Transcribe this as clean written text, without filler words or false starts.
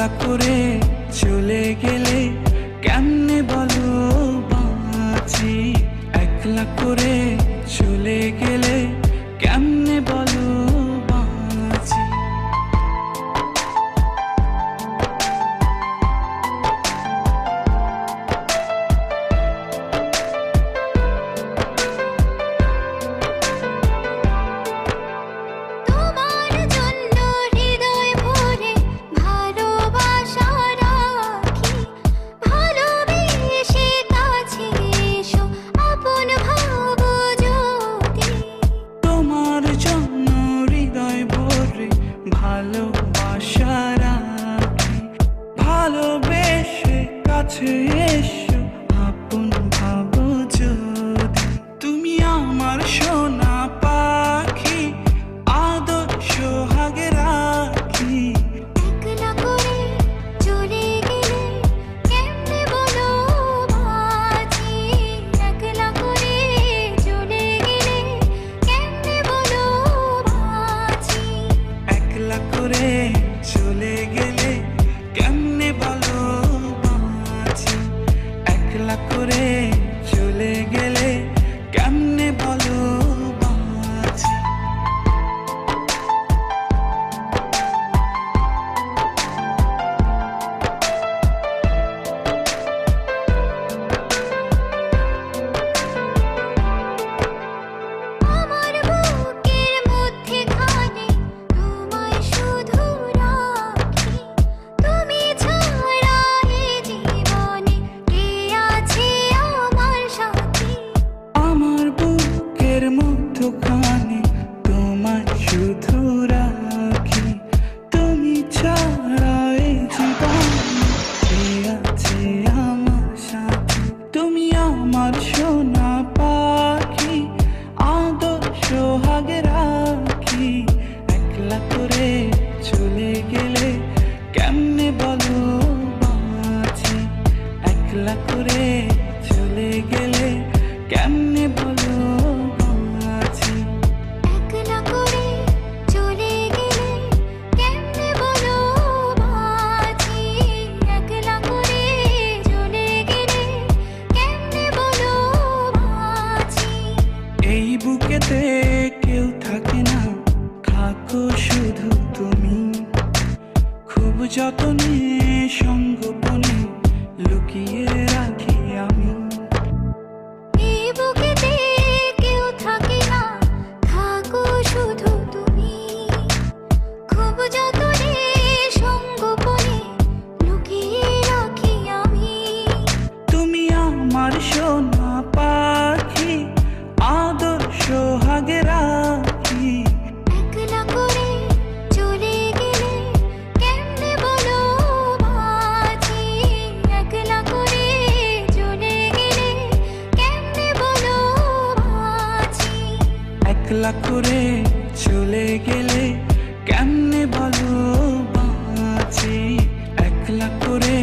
একলা করে চলে গেলে কেমনে বলো বাঁচি, একলা করে চলে গেলে কেমনে বলো বাঁচি। ভালোবাসা রাখি, ভালোবেসে কাছে এসো আপন ভাবো যদি। তুমি আমার সোনা পাখি, আদর সোহাগে রাখি। একলা করে চলে গেলে কেমনে বলো বাঁচি, একলা করে চলে গেলে কেমনে বলো বাঁচি। একলা করে চলে গেলে কেমনে বলো বাঁচি, একলা করে চলে গেলে কেমনে বলো বাঁচি। আমার বুকের মধ্যেখানে তোমায় শুধু রাখি, তুমি ছাড়া এ জীবনে কে আছে আমার সাথী। আমার বুকের মধ্যখানে তোমায় শুধু রাখি, তুমি ছাড়া এই জীবনে কে আছে আমার সাথে। তুমি আমার সোনা পাখি, আদর সোহাগে রাখি। একলা করে চলে গেলে কেমনে বলো বাঁচি, একলা করে চলে গেলে কেমনে বলো বাঁচি। একলা করে চলে গেলে কেমনে বলো বাঁচি, একলা করে চলে গেলে কেমনে বলো বাঁচি। এই বুকেতে কেউ থাকে না, থাকো শুধু তুমি। খুব যতনে সঙ্গোপনে লুকিয়ে রাখি আমি। এই বুকেতে কেউ থাকে না, থাকো শুধু তুমি। খুব যতনে সঙ্গোপনে লুকিয়ে রাখি আমি। তুমি আমার সোনা পাখি, আদর সোহাগে রাখি। একলা করে চলে গেলে কেমনে বলো বাঁচি, একলা করে চলে গেলে কেমনে বলো বাঁচি। একলা করে চলে গেলে কেমনে বলো বাঁচি, একলা করে